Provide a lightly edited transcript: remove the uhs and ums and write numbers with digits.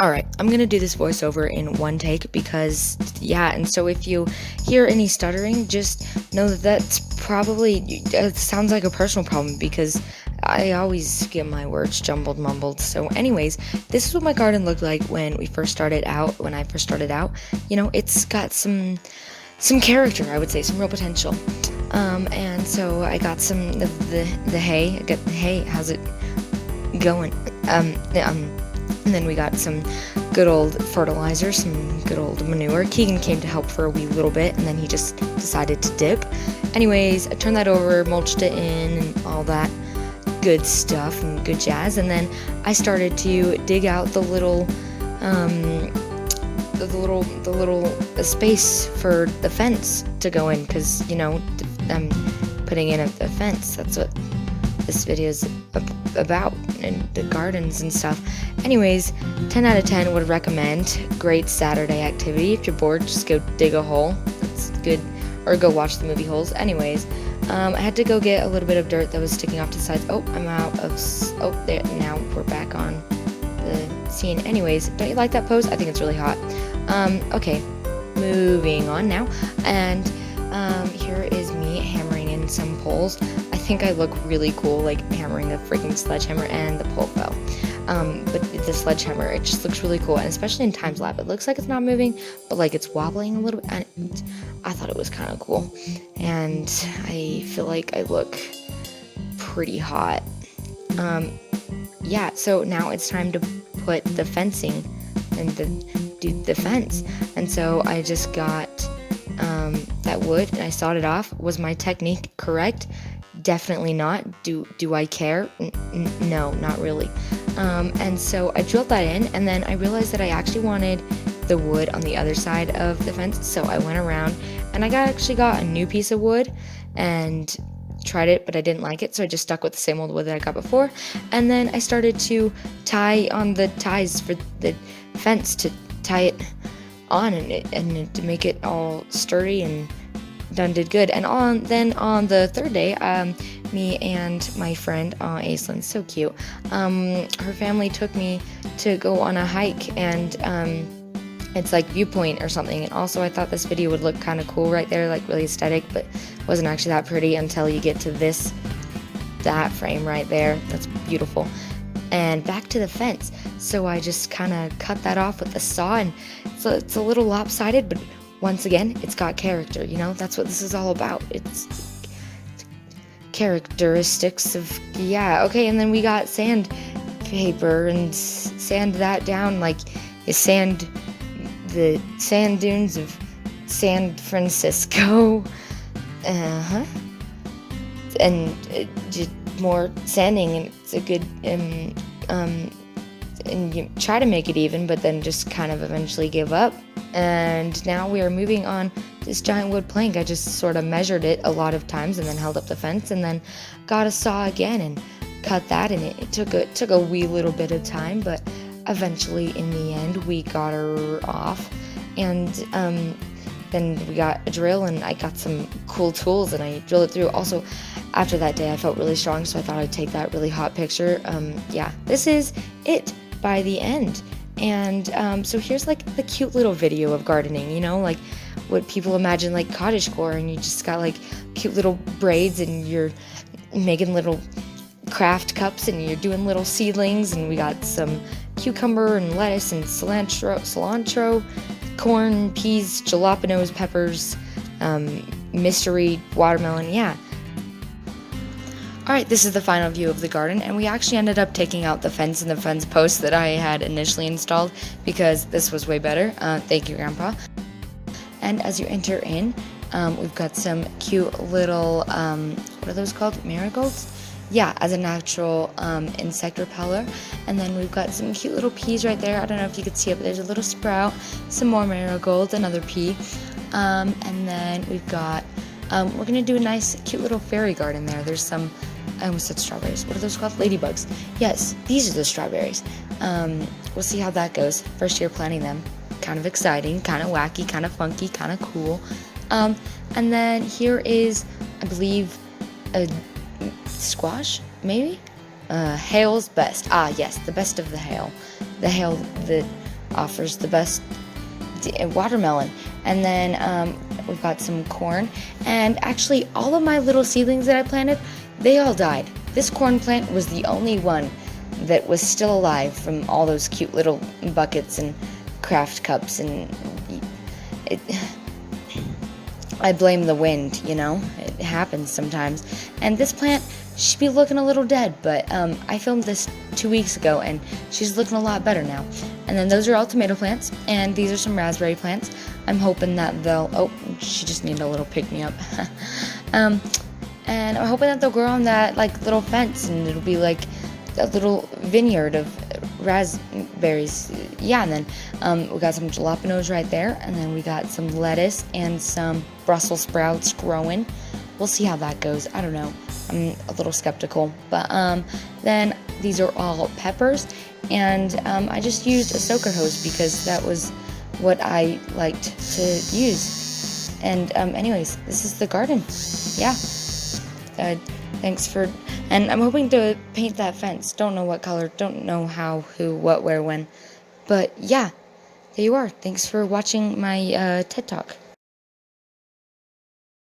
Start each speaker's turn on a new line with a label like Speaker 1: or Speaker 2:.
Speaker 1: Alright, I'm gonna do this voiceover in one take because, yeah, and so if you hear any stuttering, just know that that's probably, it sounds like a personal problem because I always get my words jumbled mumbled. So anyways, this is what my garden looked like when I first started out. You know, it's got some character, I would say, some real potential. And so I got some of the hay. I got the hay. How's it going? And then we got some good old fertilizer, some good old manure. Keegan came to help for a wee little bit, and then he just decided to dip. Anyways, I turned that over, mulched it in, and all that good stuff and good jazz. And then I started to dig out the little space for the fence to go in, because, you know, I'm putting in a fence. That's what this video is about, and the gardens and stuff. Anyways, 10 out of 10 would recommend. Great Saturday activity. If you're bored, just go dig a hole. That's good. Or go watch the movie holes. Anyways, I had to go get a little bit of dirt that was sticking off to the sides. Oh, I'm out of... Oh, there. Now we're back on the scene. Anyways, don't you like that pose? I think it's really hot. Okay, moving on now. And here is me hammering in some poles. I think I look really cool, like hammering the freaking sledgehammer, and the pole fell. But the sledgehammer, it just looks really cool, and especially in time lapse, it looks like it's not moving, but like it's wobbling a little bit, and I thought it was kind of cool, and I feel like I look pretty hot. Yeah, so now it's time to put the fencing and do the fence, and so I just got that wood and I sawed it off. Was my technique correct? Definitely not. Do I care? No, not really. And so I drilled that in, and then I realized that I actually wanted the wood on the other side of the fence, so I went around and I actually got a new piece of wood and tried it, but I didn't like it, so I just stuck with the same old wood that I got before. And then I started to tie on the ties for the fence to tie it on, and to make it all sturdy, and did good. And then on the third day, me and my friend, Aislinn, so cute, her family took me to go on a hike, and it's like viewpoint or something. And also I thought this video would look kind of cool right there, like really aesthetic, but wasn't actually that pretty until you get to that frame right there. That's beautiful. And back to the fence. So I just kind of cut that off with a saw, and it's a little lopsided, but once again, it's got character, you know? That's what this is all about. It's characteristics of, yeah. Okay, and then we got sandpaper and sand that down, like you sand the sand dunes of San Francisco. And just more sanding, and it's a good, and you try to make it even, but then just kind of eventually give up. And now we are moving on this giant wood plank. I just sort of measured it a lot of times and then held up the fence, and then got a saw again and cut that, and it took a wee little bit of time, but eventually in the end we got her off. And then we got a drill, and I got some cool tools, and I drilled it through. Also, after that day I felt really strong, so I thought I'd take that really hot picture. Yeah, this is it by the end. And so here's like the cute little video of gardening, you know, like what people imagine like cottagecore, and you just got like cute little braids, and you're making little craft cups, and you're doing little seedlings. And we got some cucumber and lettuce and cilantro, corn, peas, jalapenos, peppers, mystery watermelon. Yeah. Alright, this is the final view of the garden, and we actually ended up taking out the fence and the fence posts that I had initially installed, because this was way better. Thank you, Grandpa. And as you enter in, we've got some cute little, what are those called? Marigolds? Yeah, as a natural insect repeller. And then we've got some cute little peas right there. I don't know if you could see it, but there's a little sprout, some more marigolds, another pea. And then we've got, we're going to do a nice, cute little fairy garden there. There's some, I almost said strawberries. What are those called? Ladybugs. Yes, these are the strawberries. We'll see how that goes. First year planting them. Kind of exciting, kind of wacky, kind of funky, kind of cool. And then here is, I believe, a squash, maybe? Hail's best. Ah, yes, the best of the hail. the hail that offers the best watermelon. And then we've got some corn, and actually all of my little seedlings that I planted, they all died. This corn plant was the only one that was still alive from all those cute little buckets and craft cups, and I blame the wind, you know, it happens sometimes. And this plant should be looking a little dead, but I filmed this 2 weeks ago and she's looking a lot better now. And then those are all tomato plants, and these are some raspberry plants. I'm hoping that they'll, oh, she just needed a little pick-me-up. And I'm hoping that they'll grow on that like little fence, and it'll be like a little vineyard of raspberries. Yeah, and then we got some jalapenos right there, and then we got some lettuce and some Brussels sprouts growing. We'll see how that goes. I don't know. I'm a little skeptical. But then these are all peppers, and I just used a soaker hose because that was what I liked to use. And anyways, this is the garden. Yeah. Thanks for, and I'm hoping to paint that fence. Don't know what color, don't know how, who, what, where, when. But yeah, there you are. Thanks for watching my TED Talk.